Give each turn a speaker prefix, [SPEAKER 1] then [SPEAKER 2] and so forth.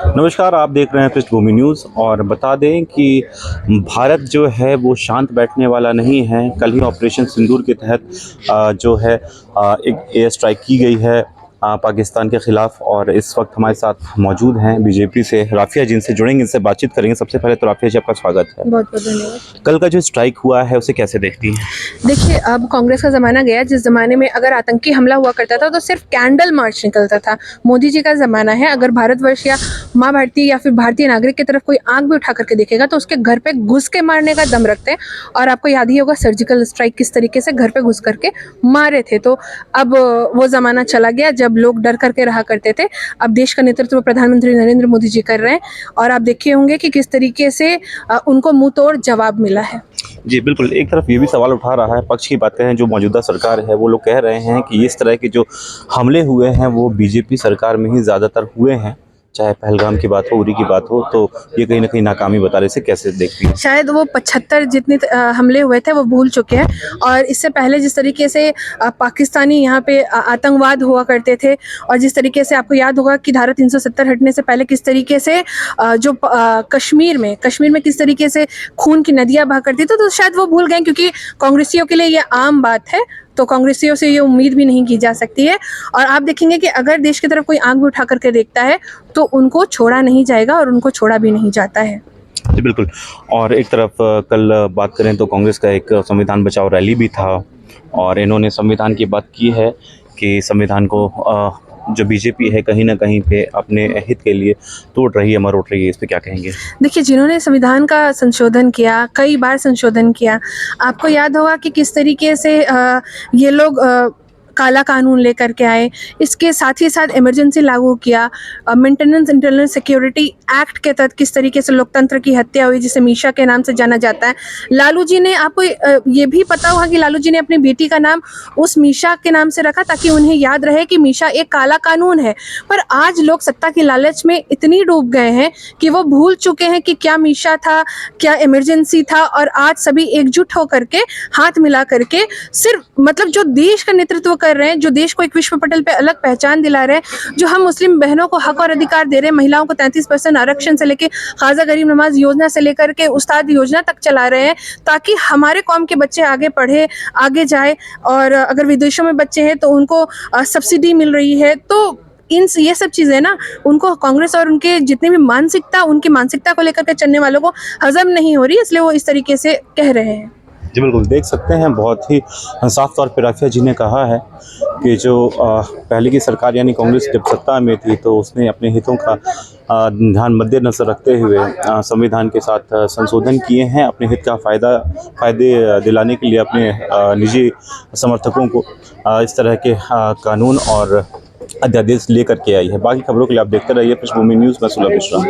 [SPEAKER 1] नमस्कार, आप देख रहे हैं पृष्ठभूमि न्यूज़ और बता दें कि भारत जो है वो शांत बैठने वाला नहीं है। कल ही ऑपरेशन सिंदूर के तहत जो है एक एयर स्ट्राइक की गई है पाकिस्तान के ख़िलाफ़। और इस वक्त हमारे साथ मौजूद हैं बीजेपी से राफ़िया, जिनसे जुड़ेंगे, इनसे बातचीत करेंगे। सबसे पहले तो राफ़िया जी, आपका स्वागत है।
[SPEAKER 2] बहुत बहुत धन्यवाद।
[SPEAKER 1] कल का जो स्ट्राइक हुआ है उसे कैसे देखती हैं?
[SPEAKER 2] देखिए, अब कांग्रेस का ज़माना गया जिस ज़माने में अगर आतंकी हमला हुआ करता था तो सिर्फ कैंडल मार्च निकलता था। मोदी जी का ज़माना है, अगर भारतवर्ष या माँ भारती या फिर भारतीय नागरिक की तरफ कोई आंख भी उठा करके देखेगा तो उसके घर पे घुस के मारने का दम रखते हैं। और आपको याद ही होगा सर्जिकल स्ट्राइक किस तरीके से घर पे घुस करके मारे थे। तो अब वो ज़माना चला गया जब लोग डर करके रहा करते थे। अब देश का नेतृत्व प्रधानमंत्री नरेंद्र मोदी जी कर रहे हैं और आप देखे होंगे कि किस तरीके से उनको मुंह तोड़ जवाब मिला है।
[SPEAKER 1] जी, बिल्कुल। एक तरफ ये भी सवाल उठा रहा है, पक्ष की बातें हैं, जो मौजूदा सरकार है वो लोग कह रहे हैं कि इस तरह के जो हमले हुए हैं वो बीजेपी सरकार में ही ज़्यादातर हुए हैं। चाहे पहलगाम की बात हो, उरी की बात हो, तो ये कहीं न कहीं नाकामी बता रहे हैं। इसे कैसे देखती हैं?
[SPEAKER 2] शायद वो 75 जितने हमले हुए थे वो भूल चुके हैं। और इससे पहले जिस तरीके से पाकिस्तानी यहाँ पे आतंकवाद हुआ करते थे और जिस तरीके से आपको याद होगा कि धारा 370 हटने से पहले किस तरीके से कश्मीर में किस तरीके से खून की नदियाँ बहा करती थी, तो शायद वो भूल गए क्योंकि कांग्रेसियों के लिए ये आम बात है। तो कांग्रेसियों से ये उम्मीद भी नहीं की जा सकती है। और आप देखेंगे कि अगर देश की तरफ कोई आंख भी उठा करके देखता है तो उनको छोड़ा नहीं जाएगा और उनको छोड़ा भी नहीं जाता है।
[SPEAKER 1] जी, बिल्कुल। और एक तरफ कल बात करें तो कांग्रेस का एक संविधान बचाओ रैली भी था और इन्होंने संविधान की बात की है कि संविधान को जो बीजेपी है कहीं न कहीं पे अपने हित के लिए तोड़ रही है, मरोड़ रही है। इस पे क्या कहेंगे?
[SPEAKER 2] देखिए, जिन्होंने संविधान का संशोधन किया, कई बार संशोधन किया, आपको याद होगा कि किस तरीके से ये लोग काला कानून लेकर के आए। इसके साथ ही साथ इमरजेंसी लागू किया। मेंटेनेंस इंटरनल सिक्योरिटी एक्ट के तहत किस तरीके से लोकतंत्र की हत्या हुई, जिसे मीशा के नाम से जाना जाता है। लालू जी ने, आपको ये भी पता होगा कि लालू जी ने अपनी बेटी का नाम उस मीशा के नाम से रखा ताकि उन्हें याद रहे कि मीशा एक काला कानून है। पर आज लोग सत्ता की लालच में इतनी डूब गए हैं कि वो भूल चुके हैं कि क्या मीशा था, क्या इमरजेंसी था। और आज सभी एकजुट होकर के हाथ मिला करके सिर्फ मतलब जो देश का नेतृत्व कर रहे हैं, जो देश को एक विश्व पटल पे अलग पहचान दिला रहे हैं, जो हम मुस्लिम बहनों को हक और अधिकार दे रहे हैं, महिलाओं को 33% आरक्षण से लेके खाजा गरीब नवाज योजना से लेकर के उस्ताद योजना तक चला रहे हैं ताकि हमारे कौम के बच्चे आगे पढ़े, आगे जाए। और अगर विदेशों में बच्चे हैं तो उनको सब्सिडी मिल रही है। तो ये सब चीज़ें ना उनको कांग्रेस और उनके जितने भी उनकी मानसिकता को लेकर के चलने वालों को हजम नहीं हो रही, इसलिए वो इस तरीके से कह रहे हैं।
[SPEAKER 1] जी, बिल्कुल। देख सकते हैं बहुत ही साफ तौर पे राफ़िया जी ने कहा है कि जो पहले की सरकार यानी कांग्रेस जब सत्ता में थी तो उसने अपने हितों का ध्यान मद्देनज़र रखते हुए संविधान के साथ संशोधन किए हैं। अपने हित का फ़ायदे दिलाने के लिए अपने निजी समर्थकों को इस तरह के कानून और अध्यादेश लेकर के आई है। बाकी खबरों के लिए आप देखते रहिए पृष्ठभूमि न्यूज़। मैं सुलभ मिश्रा।